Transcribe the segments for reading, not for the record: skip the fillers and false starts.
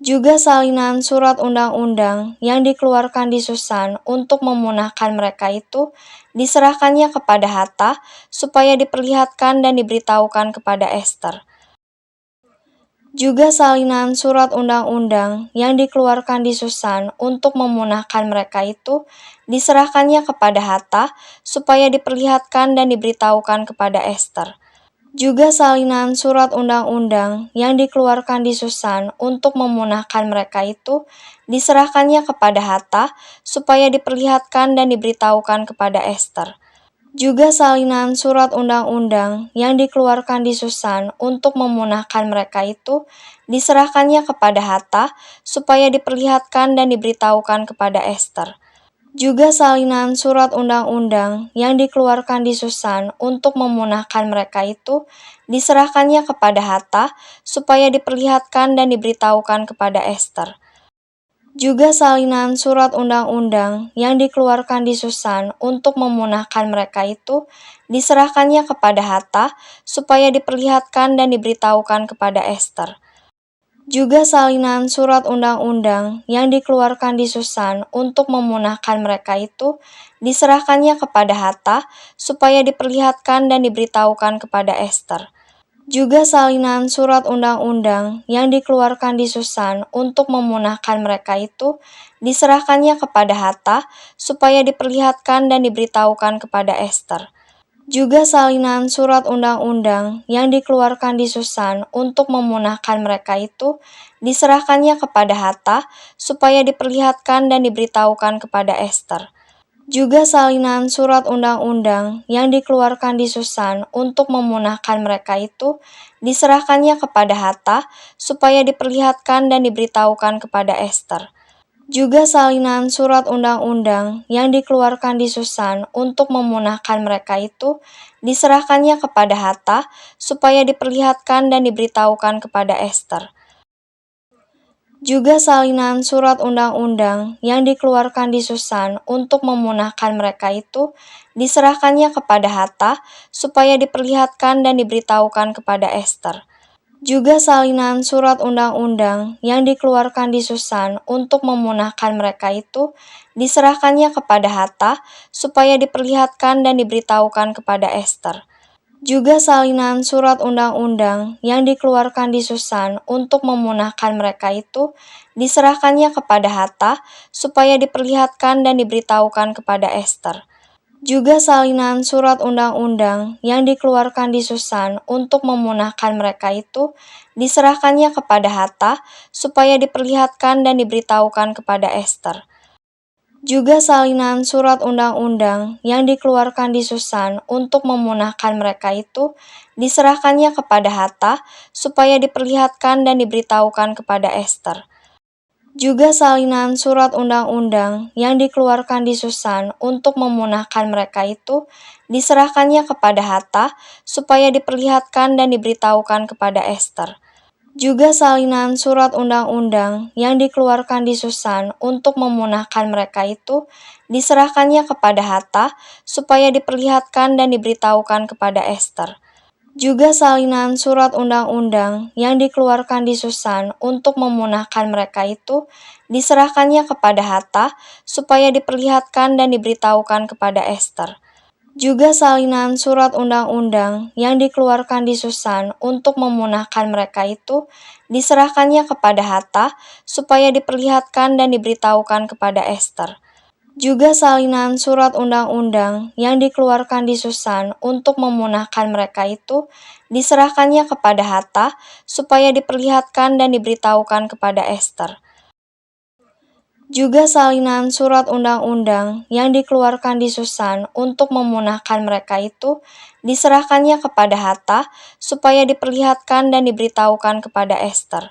Juga salinan surat undang-undang yang dikeluarkan di Susan untuk memunahkan mereka itu diserahkannya kepada Hatta supaya diperlihatkan dan diberitahukan kepada Ester. Juga salinan surat undang-undang yang dikeluarkan di Susan untuk memunahkan mereka itu diserahkannya kepada Hatta supaya diperlihatkan dan diberitahukan kepada Ester. Juga salinan surat undang-undang yang dikeluarkan di Susan untuk memunahkan mereka itu diserahkannya kepada Hatta supaya diperlihatkan dan diberitahukan kepada Ester. Juga salinan surat undang-undang yang dikeluarkan di Susan untuk memunahkan mereka itu diserahkannya kepada Hatta supaya diperlihatkan dan diberitahukan kepada Ester. Juga salinan surat undang-undang yang dikeluarkan di Susan untuk memunahkan mereka itu diserahkannya kepada Hatta supaya diperlihatkan dan diberitahukan kepada Ester. Juga salinan surat undang-undang yang dikeluarkan di Susan untuk memunahkan mereka itu diserahkannya kepada Hatta supaya diperlihatkan dan diberitahukan kepada Ester. Juga salinan surat undang-undang yang dikeluarkan di Susan untuk memunahkan mereka itu diserahkannya kepada Hatta supaya diperlihatkan dan diberitahukan kepada Ester. Juga salinan surat undang-undang yang dikeluarkan di Susan untuk memunahkan mereka itu diserahkannya kepada Hatta supaya diperlihatkan dan diberitahukan kepada Ester. Juga salinan surat undang-undang yang dikeluarkan di Susan untuk memunahkan mereka itu diserahkannya kepada Hatta supaya diperlihatkan dan diberitahukan kepada Ester. Juga salinan surat undang-undang yang dikeluarkan di Susan untuk memunahkan mereka itu diserahkannya kepada Hatta supaya diperlihatkan dan diberitahukan kepada Ester. Juga salinan surat undang-undang yang dikeluarkan di Susan untuk memunahkan mereka itu diserahkannya kepada Hatta supaya diperlihatkan dan diberitahukan kepada Ester. Juga salinan surat undang-undang yang dikeluarkan di Susan untuk memunahkan mereka itu diserahkannya kepada Hatta supaya diperlihatkan dan diberitahukan kepada Ester. Juga salinan surat undang-undang yang dikeluarkan di Susan untuk memunahkan mereka itu diserahkannya kepada Hatta supaya diperlihatkan dan diberitahukan kepada Ester. Juga salinan surat undang-undang yang dikeluarkan di Susan untuk memunahkan mereka itu diserahkannya kepada Hatta supaya diperlihatkan dan diberitahukan kepada Ester. Juga salinan surat undang-undang yang dikeluarkan di Susan untuk memunahkan mereka itu diserahkannya kepada Hatta supaya diperlihatkan dan diberitahukan kepada Ester. Juga salinan surat undang-undang yang dikeluarkan di Susan untuk memunahkan mereka itu diserahkannya kepada Hatta supaya diperlihatkan dan diberitahukan kepada Ester. Juga salinan surat undang-undang yang dikeluarkan di Susan untuk memunahkan mereka itu diserahkannya kepada Hatta supaya diperlihatkan dan diberitahukan kepada Ester. Juga salinan surat undang-undang yang dikeluarkan di Susan untuk memunahkan mereka itu diserahkannya kepada Hatta supaya diperlihatkan dan diberitahukan kepada Ester. Juga salinan surat undang-undang yang dikeluarkan di Susan untuk memunahkan mereka itu diserahkannya kepada Hatta supaya diperlihatkan dan diberitahukan kepada Ester. Juga salinan surat undang-undang yang dikeluarkan di Susan untuk memunahkan mereka itu diserahkannya kepada Hatta supaya diperlihatkan dan diberitahukan kepada Ester. Juga salinan surat undang-undang yang dikeluarkan di Susan untuk memunahkan mereka itu diserahkannya kepada Hatta supaya diperlihatkan dan diberitahukan kepada Ester. Juga salinan surat undang-undang yang dikeluarkan di Susan untuk memunahkan mereka itu diserahkannya kepada Hatta supaya diperlihatkan dan diberitahukan kepada Ester.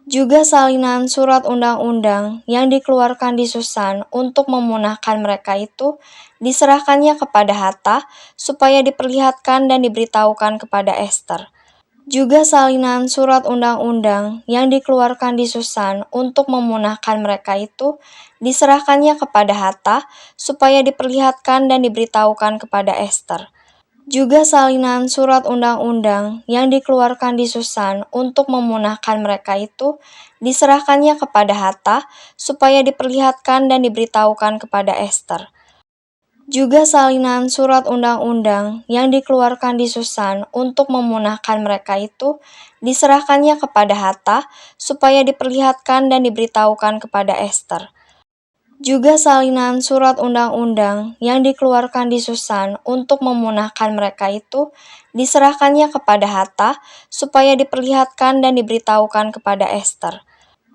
Juga salinan surat undang-undang yang dikeluarkan di Susan untuk memunahkan mereka itu diserahkannya kepada Hatta supaya diperlihatkan dan diberitahukan kepada Ester. Juga salinan surat undang-undang yang dikeluarkan di Susan untuk memunahkan mereka itu diserahkannya kepada Hatta supaya diperlihatkan dan diberitahukan kepada Ester. Juga salinan surat undang-undang yang dikeluarkan di Susan untuk memunahkan mereka itu diserahkannya kepada Hatta supaya diperlihatkan dan diberitahukan kepada Ester. Juga salinan surat undang-undang yang dikeluarkan di Susan untuk memunahkan mereka itu diserahkannya kepada Hatta supaya diperlihatkan dan diberitahukan kepada Ester. Juga salinan surat undang-undang yang dikeluarkan di Susan untuk memunahkan mereka itu diserahkannya kepada Hatta supaya diperlihatkan dan diberitahukan kepada Ester.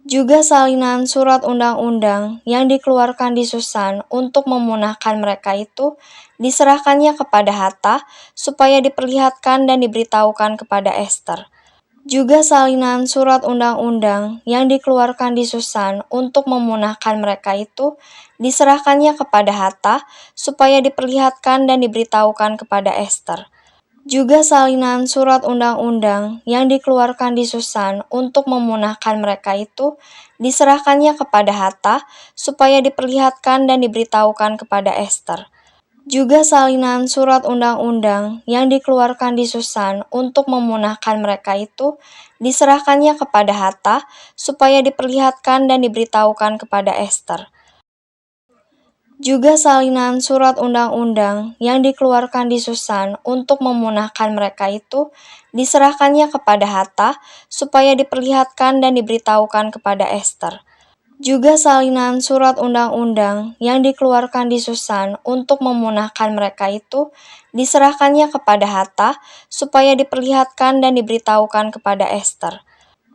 Juga salinan surat undang-undang yang dikeluarkan di Susan untuk memunahkan mereka itu diserahkannya kepada Hatta supaya diperlihatkan dan diberitahukan kepada Ester. Juga salinan surat undang-undang yang dikeluarkan di Susan untuk memunahkan mereka itu diserahkannya kepada Hatta supaya diperlihatkan dan diberitahukan kepada Ester. Juga salinan surat undang-undang yang dikeluarkan di Susan untuk memunahkan mereka itu diserahkannya kepada Hatta supaya diperlihatkan dan diberitahukan kepada Ester. Juga salinan surat undang-undang yang dikeluarkan di Susan untuk memunahkan mereka itu diserahkannya kepada Hatta supaya diperlihatkan dan diberitahukan kepada Ester. Juga salinan surat undang-undang yang dikeluarkan di Susan untuk memunahkan mereka itu diserahkannya kepada Hatta supaya diperlihatkan dan diberitahukan kepada Ester. Juga salinan surat undang-undang yang dikeluarkan di Susan untuk memunahkan mereka itu diserahkannya kepada Hatta supaya diperlihatkan dan diberitahukan kepada Ester.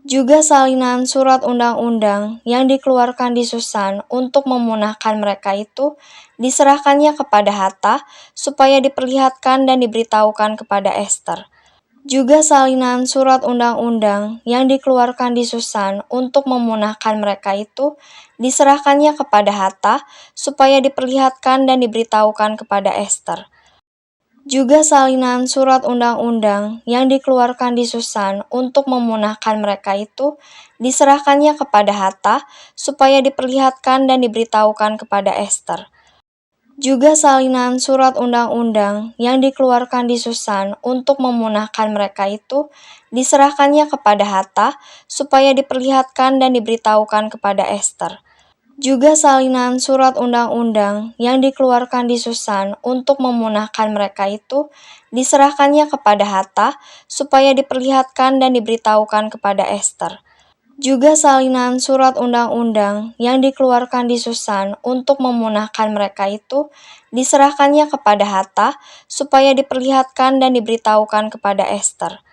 Juga salinan surat undang-undang yang dikeluarkan di Susan untuk memunahkan mereka itu diserahkannya kepada Hatta supaya diperlihatkan dan diberitahukan kepada Ester. Juga salinan surat undang-undang yang dikeluarkan di Susan untuk memunahkan mereka itu diserahkannya kepada Hatta supaya diperlihatkan dan diberitahukan kepada Ester. Juga salinan surat undang-undang yang dikeluarkan di Susan untuk memunahkan mereka itu diserahkannya kepada Hatta supaya diperlihatkan dan diberitahukan kepada Ester. Juga salinan surat undang-undang yang dikeluarkan di Susan untuk memunahkan mereka itu diserahkannya kepada Hatta supaya diperlihatkan dan diberitahukan kepada Ester. Juga salinan surat undang-undang yang dikeluarkan di Susan untuk memunahkan mereka itu diserahkannya kepada Hatta supaya diperlihatkan dan diberitahukan kepada Ester. Juga salinan surat undang-undang yang dikeluarkan di Susan untuk memunahkan mereka itu diserahkannya kepada Hatta supaya diperlihatkan dan diberitahukan kepada Ester.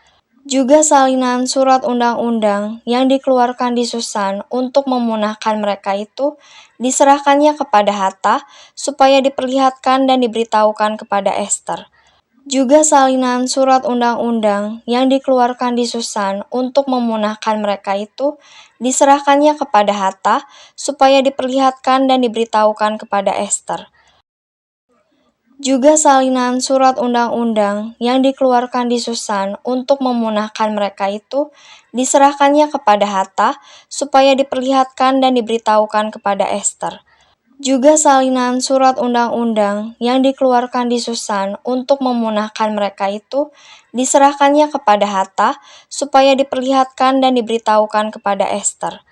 Juga salinan surat undang-undang yang dikeluarkan di Susan untuk memunahkan mereka itu diserahkannya kepada Hatta supaya diperlihatkan dan diberitahukan kepada Ester. Juga salinan surat undang-undang yang dikeluarkan di Susan untuk memunahkan mereka itu diserahkannya kepada Hatta supaya diperlihatkan dan diberitahukan kepada Ester. Juga salinan surat undang-undang yang dikeluarkan di Susan untuk memunahkan mereka itu diserahkannya kepada Hatta supaya diperlihatkan dan diberitahukan kepada Ester. Juga salinan surat undang-undang yang dikeluarkan di Susan untuk memunahkan mereka itu diserahkannya kepada Hatta supaya diperlihatkan dan diberitahukan kepada Ester.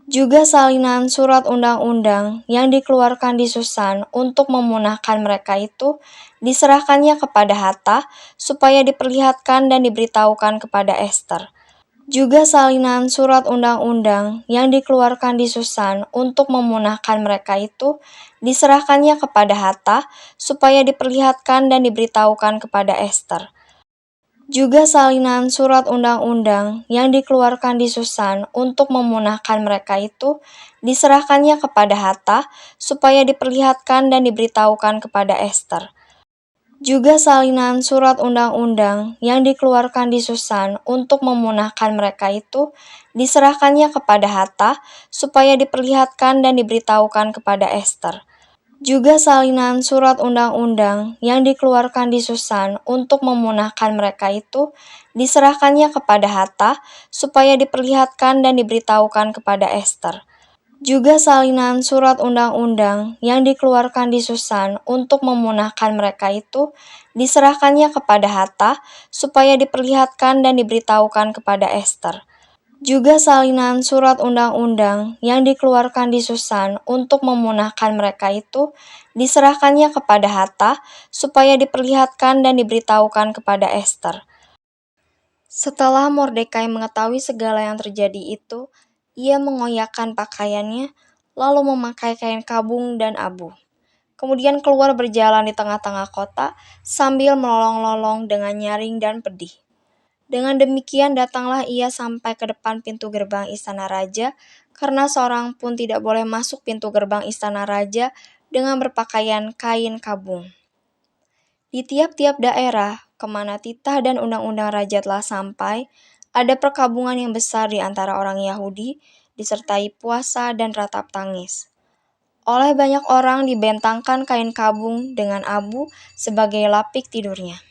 Juga salinan surat undang-undang yang dikeluarkan di Susan untuk memunahkan mereka itu diserahkannya kepada Hatta supaya diperlihatkan dan diberitahukan kepada Ester. Juga salinan surat undang-undang yang dikeluarkan di Susan untuk memunahkan mereka itu diserahkannya kepada Hatta supaya diperlihatkan dan diberitahukan kepada Ester. Juga salinan surat undang-undang yang dikeluarkan di Susan untuk memunahkan mereka itu diserahkannya kepada Hatta supaya diperlihatkan dan diberitahukan kepada Ester. Juga salinan surat undang-undang yang dikeluarkan di Susan untuk memunahkan mereka itu diserahkannya kepada Hatta supaya diperlihatkan dan diberitahukan kepada Ester. Juga salinan surat undang-undang yang dikeluarkan di Susan untuk memunahkan mereka itu diserahkannya kepada Hatta supaya diperlihatkan dan diberitahukan kepada Ester. Juga salinan surat undang-undang yang dikeluarkan di Susan untuk memunahkan mereka itu diserahkannya kepada Hatta supaya diperlihatkan dan diberitahukan kepada Ester. Juga salinan surat undang-undang yang dikeluarkan di Susan untuk memunahkan mereka itu diserahkannya kepada Hatta supaya diperlihatkan dan diberitahukan kepada Ester. Setelah Mordekai mengetahui segala yang terjadi itu, ia mengoyakkan pakaiannya, lalu memakai kain kabung dan abu. Kemudian keluar berjalan di tengah-tengah kota sambil melolong-lolong dengan nyaring dan pedih. Dengan demikian datanglah ia sampai ke depan pintu gerbang istana raja, karena seorang pun tidak boleh masuk pintu gerbang istana raja dengan berpakaian kain kabung. Di tiap-tiap daerah, kemana titah dan undang-undang raja telah sampai, ada perkabungan yang besar di antara orang Yahudi, disertai puasa dan ratap tangis. Oleh banyak orang dibentangkan kain kabung dengan abu sebagai lapik tidurnya.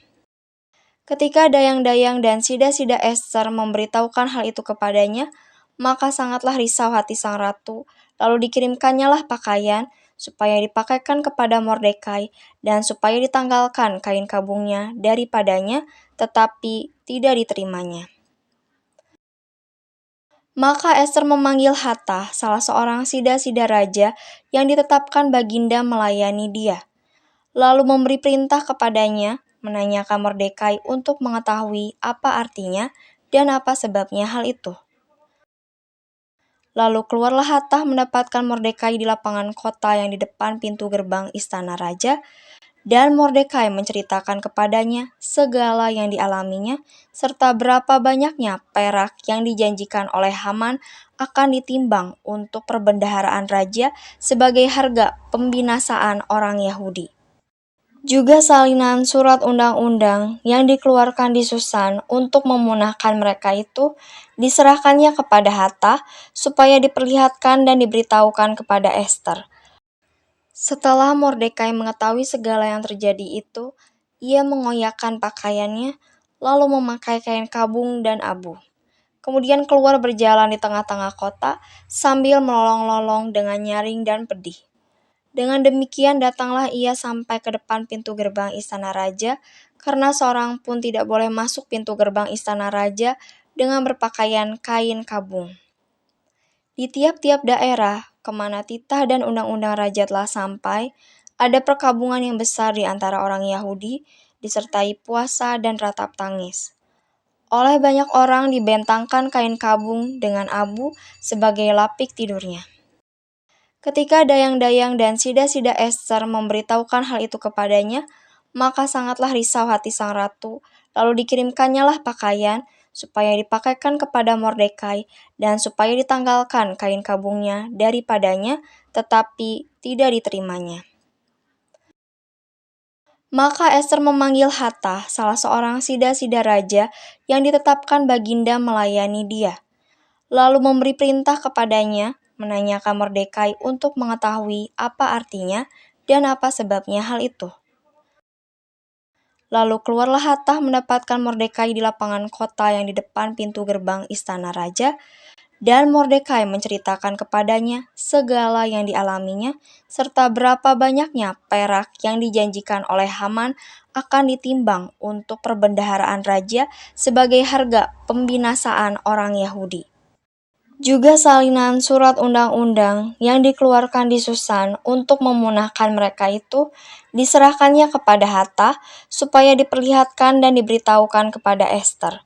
Ketika dayang-dayang dan sida-sida Ester memberitahukan hal itu kepadanya, maka sangatlah risau hati sang ratu, lalu dikirimkannya lah pakaian, supaya dipakaikan kepada Mordekai, dan supaya ditanggalkan kain kabungnya daripadanya, tetapi tidak diterimanya. Maka Ester memanggil Hatta, salah seorang sida-sida raja yang ditetapkan baginda melayani dia, lalu memberi perintah kepadanya, menanyakan Mordekai untuk mengetahui apa artinya dan apa sebabnya hal itu. Lalu keluarlah Hatta mendapatkan Mordekai di lapangan kota yang di depan pintu gerbang istana raja, dan Mordekai menceritakan kepadanya segala yang dialaminya, serta berapa banyaknya perak yang dijanjikan oleh Haman akan ditimbang untuk perbendaharaan raja sebagai harga pembinasaan orang Yahudi. Juga salinan surat undang-undang yang dikeluarkan di Susan untuk memunahkan mereka itu diserahkannya kepada Hatta supaya diperlihatkan dan diberitahukan kepada Ester. Setelah Mordekai mengetahui segala yang terjadi itu, ia mengoyakkan pakaiannya, lalu memakai kain kabung dan abu. Kemudian keluar berjalan di tengah-tengah kota sambil melolong-lolong dengan nyaring dan pedih. Dengan demikian datanglah ia sampai ke depan pintu gerbang istana raja, karena seorang pun tidak boleh masuk pintu gerbang istana raja dengan berpakaian kain kabung. Di tiap-tiap daerah, kemana titah dan undang-undang raja telah sampai, ada perkabungan yang besar di antara orang Yahudi, disertai puasa dan ratap tangis. Oleh banyak orang dibentangkan kain kabung dengan abu sebagai lapik tidurnya. Ketika dayang-dayang dan sida-sida Ester memberitahukan hal itu kepadanya, maka sangatlah risau hati sang ratu, lalu dikirimkannya lah pakaian, supaya dipakaikan kepada Mordekai, dan supaya ditanggalkan kain kabungnya daripadanya, tetapi tidak diterimanya. Maka Ester memanggil Hatta, salah seorang sida-sida raja yang ditetapkan baginda melayani dia, lalu memberi perintah kepadanya, menanyakan Mordekai untuk mengetahui apa artinya dan apa sebabnya hal itu. Lalu keluarlah Hatta mendapatkan Mordekai di lapangan kota yang di depan pintu gerbang istana raja, dan Mordekai menceritakan kepadanya segala yang dialaminya, serta berapa banyaknya perak yang dijanjikan oleh Haman akan ditimbang untuk perbendaharaan raja sebagai harga pembinasaan orang Yahudi. Juga salinan surat undang-undang yang dikeluarkan di Susan untuk memunahkan mereka itu diserahkannya kepada Hatta supaya diperlihatkan dan diberitahukan kepada Ester.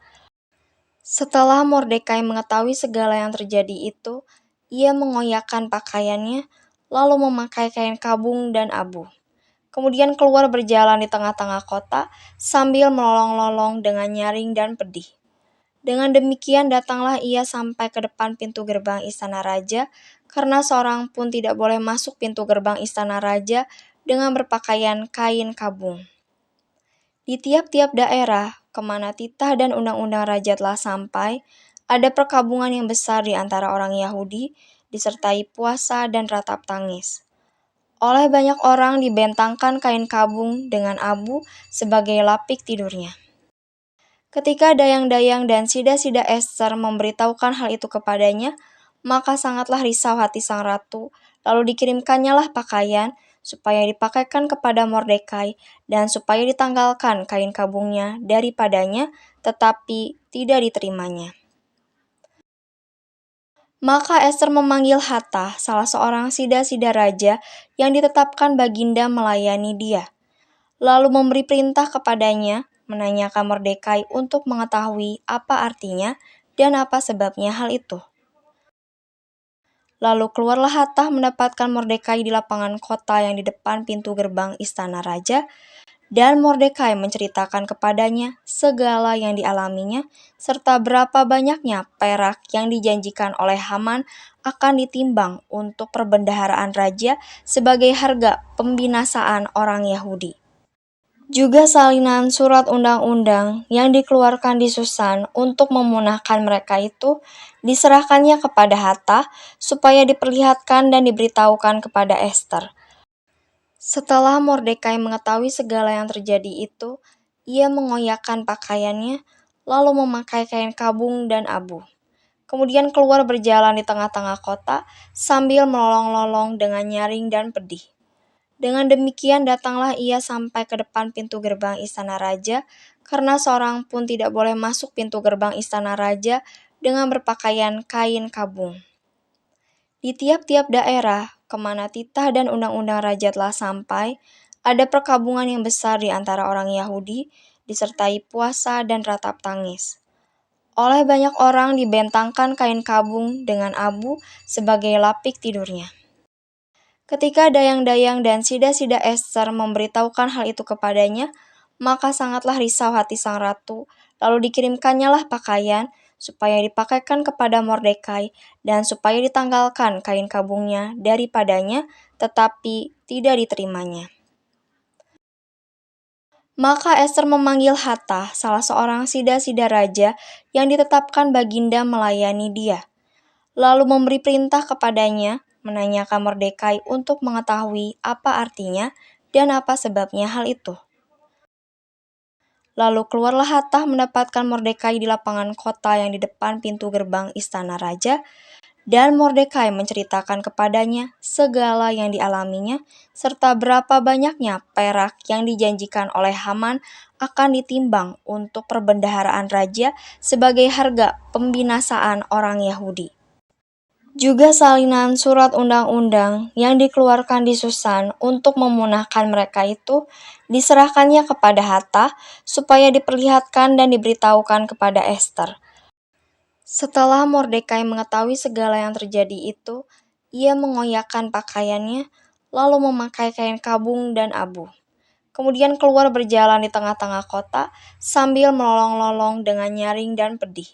Setelah Mordekai mengetahui segala yang terjadi itu, ia mengoyakkan pakaiannya, lalu memakai kain kabung dan abu. Kemudian keluar berjalan di tengah-tengah kota sambil melolong-lolong dengan nyaring dan pedih. Dengan demikian datanglah ia sampai ke depan pintu gerbang istana raja, karena seorang pun tidak boleh masuk pintu gerbang istana raja dengan berpakaian kain kabung. Di tiap-tiap daerah, kemana titah dan undang-undang raja telah sampai, ada perkabungan yang besar di antara orang Yahudi, disertai puasa dan ratap tangis. Oleh banyak orang dibentangkan kain kabung dengan abu sebagai lapik tidurnya. Ketika dayang-dayang dan sida-sida Ester memberitahukan hal itu kepadanya, Maka sangatlah risau hati sang ratu, lalu dikirimkannya lah pakaian, supaya dipakaikan kepada Mordekai, dan supaya ditanggalkan kain kabungnya daripadanya, tetapi tidak diterimanya. Maka Ester memanggil Hathach, salah seorang sida-sida raja yang ditetapkan baginda melayani dia, lalu memberi perintah kepadanya, menanyakan Mordekai untuk mengetahui apa artinya dan apa sebabnya hal itu. Lalu keluarlah Hathach mendapatkan Mordekai di lapangan kota yang di depan pintu gerbang istana raja, dan Mordekai menceritakan kepadanya segala yang dialaminya, serta berapa banyaknya perak yang dijanjikan oleh Haman akan ditimbang untuk perbendaharaan raja sebagai harga pembinasaan orang Yahudi. Juga salinan surat undang-undang yang dikeluarkan di Susan untuk memunahkan mereka itu diserahkannya kepada Hathach supaya diperlihatkan dan diberitahukan kepada Ester. Setelah Mordekai mengetahui segala yang terjadi itu, ia mengoyakkan pakaiannya, lalu memakai kain kabung dan abu. Kemudian keluar berjalan di tengah-tengah kota sambil melolong-lolong dengan nyaring dan pedih. Dengan demikian datanglah ia sampai ke depan pintu gerbang istana raja, karena seorang pun tidak boleh masuk pintu gerbang istana raja dengan berpakaian kain kabung. Di tiap-tiap daerah, kemana titah dan undang-undang raja telah sampai, ada perkabungan yang besar di antara orang Yahudi, disertai puasa dan ratap tangis. Oleh banyak orang dibentangkan kain kabung dengan abu sebagai lapik tidurnya. Ketika dayang-dayang dan sida-sida Ester memberitahukan hal itu kepadanya, maka sangatlah risau hati sang ratu, lalu dikirimkannya lah pakaian, supaya dipakaikan kepada Mordekai, dan supaya ditanggalkan kain kabungnya daripadanya, tetapi tidak diterimanya. Maka Ester memanggil Hathach, salah seorang sida-sida raja yang ditetapkan baginda melayani dia, lalu memberi perintah kepadanya, menanyakan Mordekai untuk mengetahui apa artinya dan apa sebabnya hal itu. Lalu keluarlah Hathach mendapatkan Mordekai di lapangan kota yang di depan pintu gerbang istana raja, dan Mordekai menceritakan kepadanya segala yang dialaminya, serta berapa banyaknya perak yang dijanjikan oleh Haman akan ditimbang untuk perbendaharaan raja sebagai harga pembinasaan orang Yahudi. Juga salinan surat undang-undang yang dikeluarkan di Susan untuk memunahkan mereka itu diserahkannya kepada Hathach supaya diperlihatkan dan diberitahukan kepada Ester. Setelah Mordekai mengetahui segala yang terjadi itu, ia mengoyakkan pakaiannya, lalu memakai kain kabung dan abu. Kemudian keluar berjalan di tengah-tengah kota sambil melolong-lolong dengan nyaring dan pedih.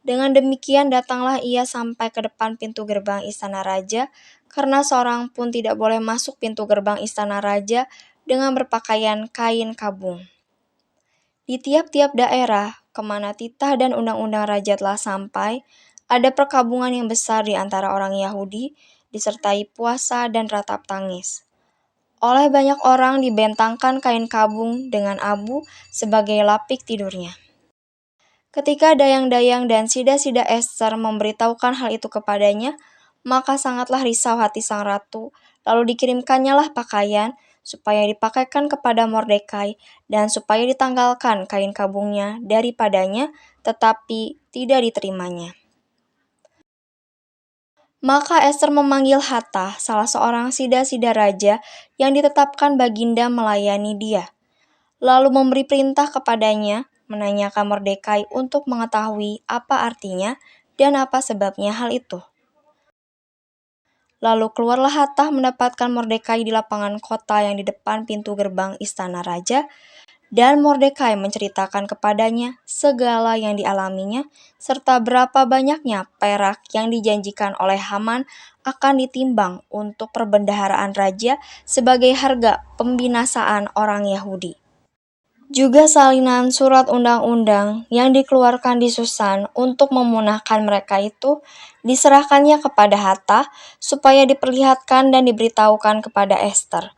Dengan demikian datanglah ia sampai ke depan pintu gerbang istana raja, karena seorang pun tidak boleh masuk pintu gerbang istana raja dengan berpakaian kain kabung. Di tiap-tiap daerah, kemana titah dan undang-undang raja telah sampai, ada perkabungan yang besar di antara orang Yahudi, disertai puasa dan ratap tangis. Oleh banyak orang dibentangkan kain kabung dengan abu sebagai lapik tidurnya. Ketika dayang-dayang dan sida-sida Ester memberitahukan hal itu kepadanya, maka sangatlah risau hati sang ratu, lalu dikirimkannya lah pakaian, supaya dipakaikan kepada Mordekai, dan supaya ditanggalkan kain kabungnya daripadanya, tetapi tidak diterimanya. Maka Ester memanggil Hathach, salah seorang sida-sida raja yang ditetapkan baginda melayani dia, lalu memberi perintah kepadanya, menanyakan Mordekai untuk mengetahui apa artinya dan apa sebabnya hal itu. Lalu keluarlah Hathach mendapatkan Mordekai di lapangan kota yang di depan pintu gerbang istana raja, dan Mordekai menceritakan kepadanya segala yang dialaminya, serta berapa banyaknya perak yang dijanjikan oleh Haman akan ditimbang untuk perbendaharaan raja sebagai harga pembinasaan orang Yahudi. Juga salinan surat undang-undang yang dikeluarkan di Susan untuk memunahkan mereka itu diserahkannya kepada Hathach supaya diperlihatkan dan diberitahukan kepada Ester.